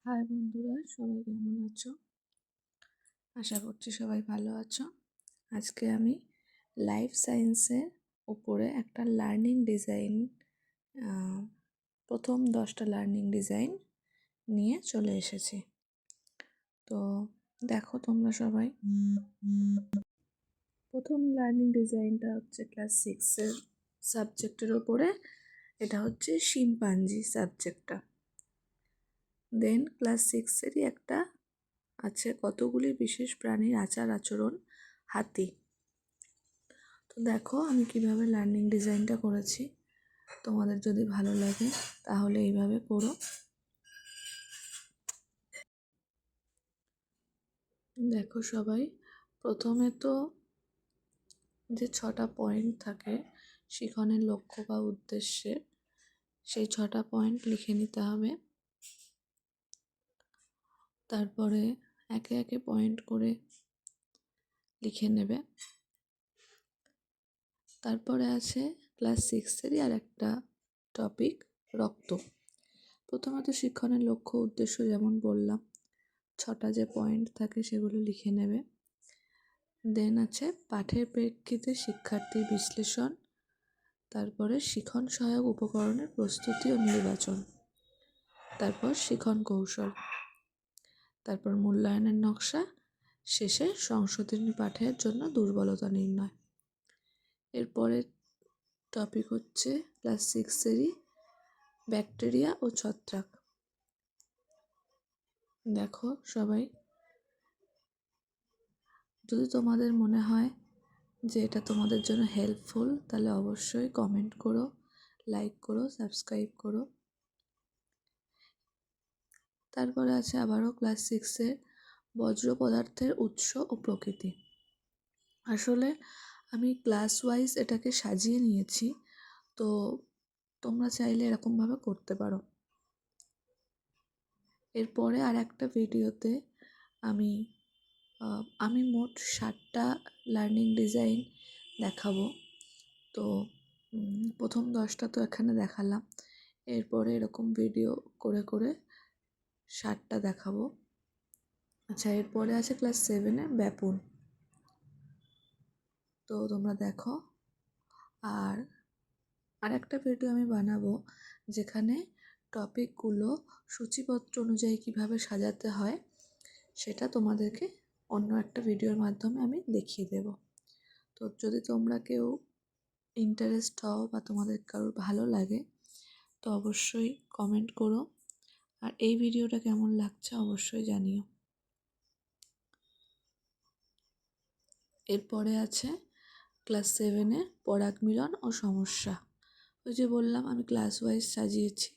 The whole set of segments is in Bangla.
হাই বন্ধুরা, সবাই কেমন আছো? আশা করছি সবাই ভালো আছো। আজকে আমি লাইফ সায়েন্সের উপরে একটা লার্নিং ডিজাইন, প্রথম 10টা লার্নিং ডিজাইন নিয়ে চলে এসেছি। তো দেখো তোমরা সবাই, প্রথম লার্নিং ডিজাইনটা হচ্ছে ক্লাস 6-এর সাবজেক্টের ওপরে। এটা হচ্ছে শিম্পাঞ্জি সাবজেক্টটা। দেন ক্লাস 6-এরই একটা আছে কতগুলি বিশেষ প্রাণীর আচার আচরণ, হাতি। তো দেখো আমি কিভাবে লার্নিং ডিজাইনটা করেছি। তোমাদের যদি ভালো লাগে তাহলে এইভাবে করো। দেখো সবাই, প্রথমে তো যে 6টা পয়েন্ট থাকে শিখনের লক্ষ্য বা উদ্দেশ্যে, সেই 6টা পয়েন্ট লিখে নিতে হবে। তারপরে একে একে পয়েন্ট করে লিখে নেবে। তারপরে আছে ক্লাস 6-এরই আর একটা টপিক, রক্ত। প্রথমত শিক্ষণের লক্ষ্য উদ্দেশ্য যেমন বললাম, 6টা যে পয়েন্ট থাকে সেগুলো লিখে নেবে। দেন আছে পাঠের প্রেক্ষিতে শিক্ষার্থীর বিশ্লেষণ, তারপরে শিখন সহায়ক উপকরণের প্রস্তুতি ও নির্বাচন, তারপর শিখন কৌশল, তারপর মূল্যায়নের নকশা, শেষে সংশোধনী পাঠের জন্য দুর্বলতা নির্ণয়। এরপরে টপিক হচ্ছে ক্লাস 6-এরই ব্যাকটেরিয়া ও ছত্রাক। দেখো সবাই, যদি তোমাদের মনে হয় যে এটা তোমাদের জন্য হেল্পফুল তাহলে অবশ্যই কমেন্ট করো, লাইক করো, সাবস্ক্রাইব করো। তারপরে আছে আবারও ক্লাস 6-এর বজ্র পদার্থের উৎস ও প্রকৃতি। আসলে আমি ক্লাস ওয়াইজ এটাকে সাজিয়ে নিয়েছি, তো তোমরা চাইলে এরকমভাবে করতে পারো। এরপরে আর একটা ভিডিওতে আমি মোট 7টা লার্নিং ডিজাইন দেখাবো। তো প্রথম 10টা তো এখানে দেখালাম, এরপরে এরকম ভিডিও করে করে 7টা দেখাবো। আচ্ছা, এরপরে আছে ক্লাস 7-এ ব্যাপন। তো তোমরা দেখো। আর একটা ভিডিও আমি বানাবো যেখানে টপিকগুলো সূচিপত্র অনুযায়ী কিভাবে সাজাতে হয় সেটা তোমাদেরকে অন্য একটা ভিডিওর মাধ্যমে আমি দেখিয়ে দেব। তো যদি তোমরা কেউ ইন্টারেস্ট হও বা তোমাদের কারোর ভালো লাগে তো অবশ্যই কমেন্ট করো, আর এই ভিডিওটা কেমন লাগছে অবশ্যই জানিও। এরপরে আছে ক্লাস 7-এ পরাগ মিলন ও সমস্যা। ওই যে বললাম আমি ক্লাস ওয়াইজ সাজিয়েছি,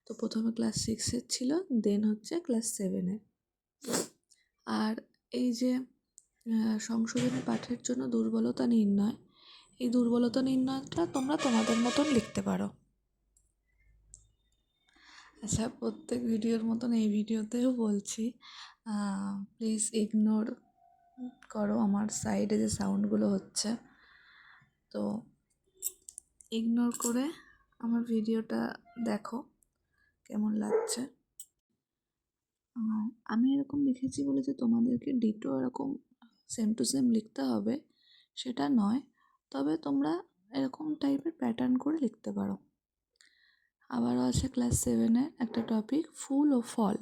তো প্রথমে ক্লাস 6-এর ছিল, দেন হচ্ছে ক্লাস 7-এর। আর এই যে সংশোধনী পাঠের জন্য দুর্বলতা নির্ণয়, এই দুর্বলতা নির্ণয়টা তোমরা তোমাদের মতন লিখতে পারো। আচ্ছা, প্রত্যেক ভিডিওর মতন এই ভিডিওতেও বলছি, প্লিজ ইগনোর করো আমার সাইডে যে সাউন্ডগুলো হচ্ছে, তো ইগনোর করে আমার ভিডিওটা দেখো কেমন লাগছে। আমি এরকম লিখেছি বলে যে তোমাদেরকে ডিটো এরকম সেম টু সেম লিখতে হবে সেটা নয়, তবে তোমরা এরকম টাইপের প্যাটার্ন করে লিখতে পারো। আবারও আছে ক্লাস 7-এর একটা টপিক, ফুল ও ফল।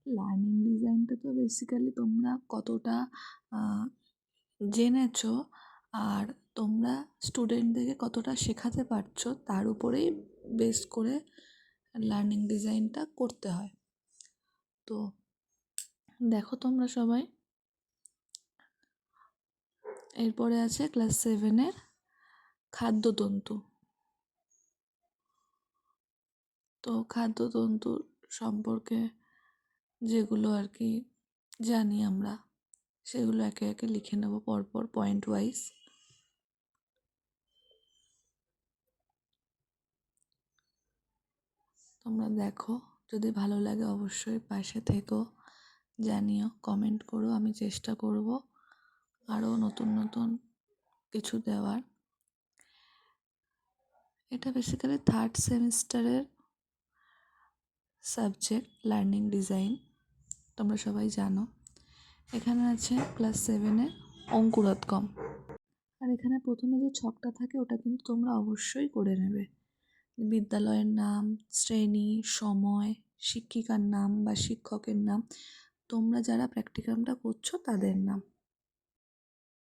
লার্নিং ডিজাইনটা তো বেসিক্যালি তোমরা কতটা জেনেছো আর তোমরা স্টুডেন্টদেরকে কতটা শেখাতে পারছো তার উপরেই বেস করে লার্নিং ডিজাইনটা করতে হয়। তো দেখো তোমরা সবাই, এরপরে আছে ক্লাস 7-এর খাদ্যতন্তু। তো খাদ্যতন্তু সম্পর্কে যেগুলো আর কি জানি আমরা সেগুলো একে একে লিখে নেব পরপর পয়েন্ট ওয়াইজ। তোমরা দেখো, যদি ভালো লাগে অবশ্যই পাশে থেকো, জানিও, কমেন্ট করো। আমি চেষ্টা করব আরও নতুন নতুন কিছু দেওয়ার। এটা বেসিক্যালি 3rd সেমিস্টারের সাবজেক্ট লার্নিং ডিজাইন, তোমরা সবাই জানো। এখানে আছে ক্লাস 7-এর অঙ্কুরোদ্গম। আর এখানে প্রথমে যে ছকটা থাকে ওটা কিন্তু তোমরা অবশ্যই করে নেবে। বিদ্যালয়ের নাম, শ্রেণী, সময়, শিক্ষিকার নাম বা শিক্ষকের নাম, তোমরা যারা প্র্যাকটিকামটা করছো তাদের নাম।